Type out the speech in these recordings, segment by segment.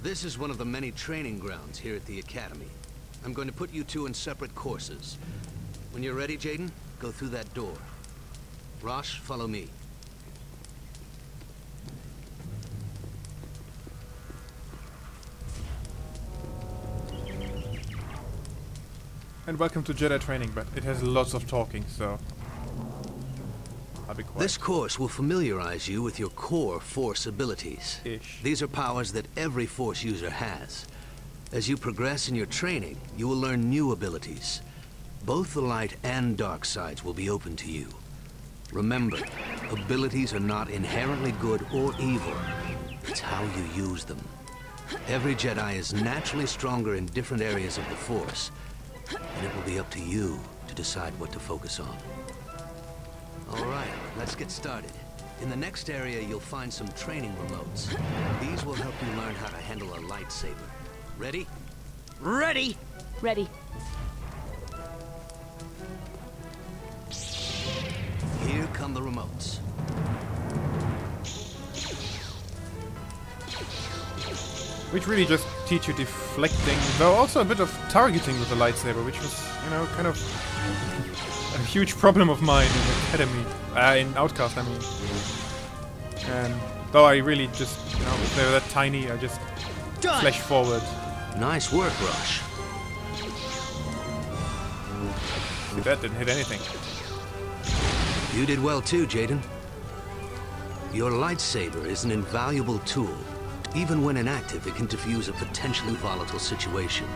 This is one of the many training grounds here at the Academy. I'm going to put you two in separate courses. When you're ready, Jaden, go through that door. Rosh, follow me. And welcome to Jedi training, but it has lots of talking, so I'll be quiet. This course will familiarize you with your core Force abilities. These are powers that every Force user has. As you progress in your training, you will learn new abilities. Both the light and dark sides will be open to you. Remember, abilities are not inherently good or evil. It's how you use them. Every Jedi is naturally stronger in different areas of the Force, and it will be up to you to decide what to focus on. All right, let's get started. In the next area, you'll find some training remotes. These will help you learn how to handle a lightsaber. Ready? Ready! Ready. Here come the remotes. Which really just teach you deflecting, though also a bit of targeting with the lightsaber, which was, you know, kind of a huge problem of mine in Academy, in Outcast, I mean. And though I really just, you know, if they're that tiny, I just flash forward. Nice work, Rosh. See, that didn't hit anything. You did well too, Jaden. Your lightsaber is an invaluable tool. Even when inactive, it can defuse a potentially volatile situation.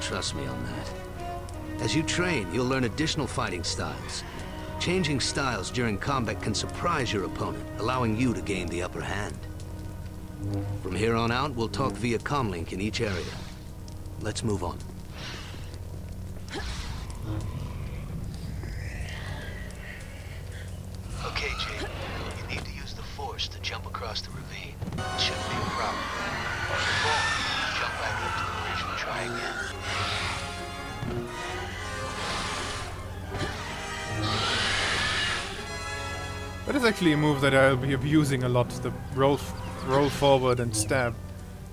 Trust me on that. As you train, you'll learn additional fighting styles. Changing styles during combat can surprise your opponent, allowing you to gain the upper hand. From here on out, we'll talk via comlink in each area. Let's move on. Okay, Jaden. You need to use the Force to jump across the ravine. It shouldn't be a problem. Jump back up to the bridge and try again. That is actually a move that I'll be abusing a lot, the roll forward and stab.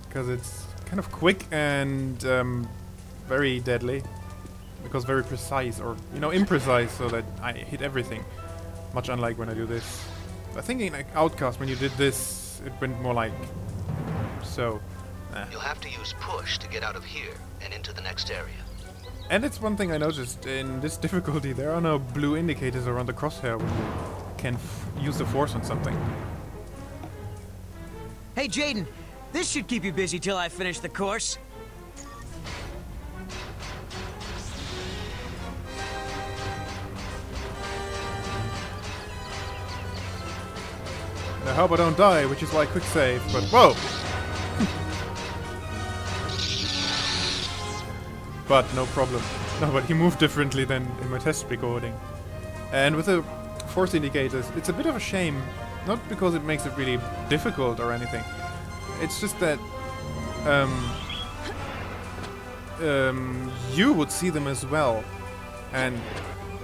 Because it's kind of quick and very deadly. Because very precise, or, you know, imprecise, so that I hit everything. Much unlike when I do this. I think in Outcast, when you did this, it went more like so. You'll have to use push to get out of here and into the next area. And it's one thing I noticed in this difficulty, there are no blue indicators around the crosshair when you can use the Force on something. Hey, Jaden, this should keep you busy till I finish the course. I hope I don't die, which is why I quick save, but whoa! But no problem. No, but he moved differently than in my test recording. And with the Force indicators, it's a bit of a shame. Not because it makes it really difficult or anything. It's just that you would see them as well. And,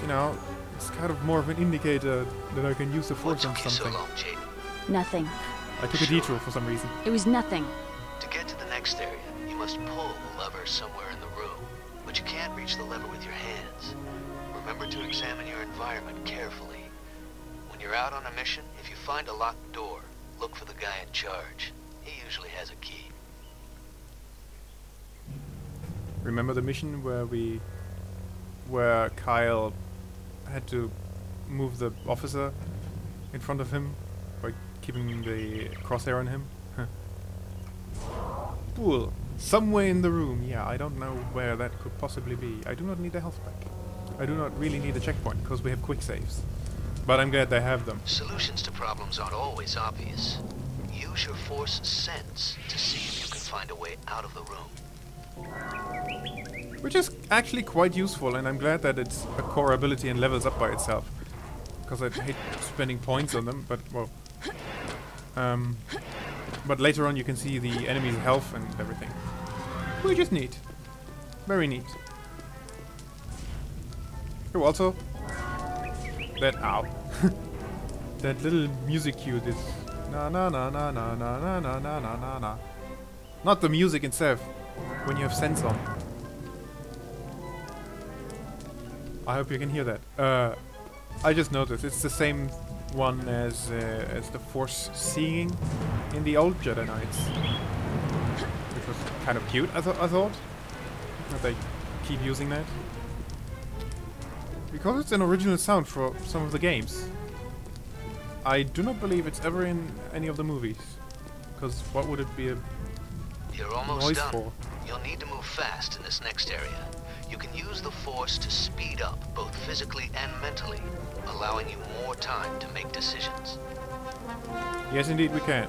you know, it's kind of more of an indicator that I can use the Force on something. Nothing. I took a detour for some reason. It was nothing. To get to the next area, you must pull the lever somewhere in the room, but you can't reach the lever with your hands. Remember to examine your environment carefully. When you're out on a mission, if you find a locked door, look for the guy in charge. He usually has a key. Remember the mission where Kyle had to move the officer in front of him by keeping the crosshair on him? Cool. Somewhere in the room. Yeah, I don't know where that could possibly be. I do not need a health pack. I do not really need a checkpoint because we have quick saves. But I'm glad they have them. Solutions to problems aren't always obvious. Use your Force sense to see if you can find a way out of the room. Which is actually quite useful, and I'm glad that it's a core ability and levels up by itself. Because I hate spending points on them, but well. But later on you can see the enemy's health and everything. Which is neat. Very neat. Oh, also, that ow. That little music cue, this na na na na na na na na na na na. Not the music itself, when you have sense on. I hope you can hear that. I just noticed it's the same one as the Force seeing in the old Jedi Knights, which was kind of cute. I thought that they keep using that because it's an original sound for some of the games. I do not believe it's ever in any of the movies, because what would it be a You're almost noise done. for? You'll need to move fast in this next area. You can use the Force to speed up, both physically and mentally, allowing you more time to make decisions. Yes, indeed, we can.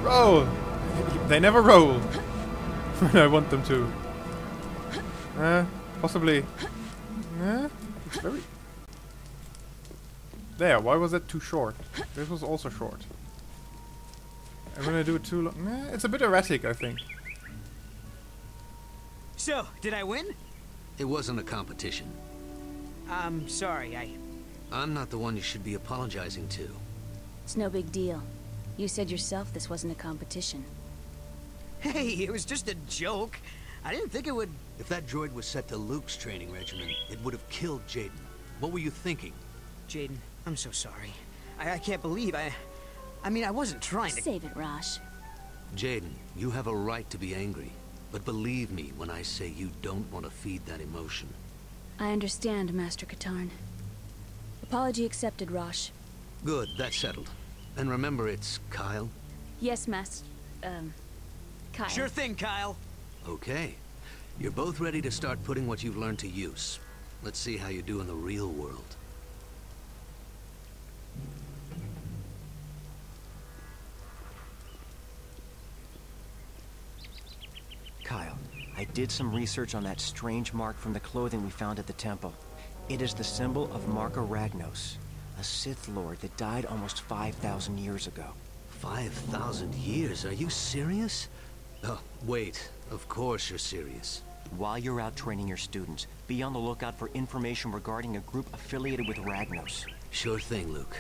Roll! They never roll when I want them to. Possibly. It's very... There, why was that too short? This was also short. I'm gonna do it too long. It's a bit erratic, I think. So, did I win? It wasn't a competition. I'm sorry, I'm not the one you should be apologizing to. It's no big deal. You said yourself this wasn't a competition. Hey, it was just a joke. I didn't think it would... If that droid was set to Luke's training regimen, it would have killed Jaden. What were you thinking? Jaden, I'm so sorry. I can't believe I mean, I wasn't trying to... Save it, Rosh. Jaden, you have a right to be angry. But believe me when I say you don't want to feed that emotion. I understand, Master Katarn. Apology accepted, Rosh. Good, that's settled. And remember, it's Kyle? Yes, Master... Kyle. Sure thing, Kyle. Okay. You're both ready to start putting what you've learned to use. Let's see how you do in the real world. Kyle, I did some research on that strange mark from the clothing we found at the temple. It is the symbol of Marka Ragnos, a Sith Lord that died almost 5,000 years ago. 5,000 years? Are you serious? Oh, wait. Of course you're serious. While you're out training your students, be on the lookout for information regarding a group affiliated with Ragnos. Sure thing, Luke.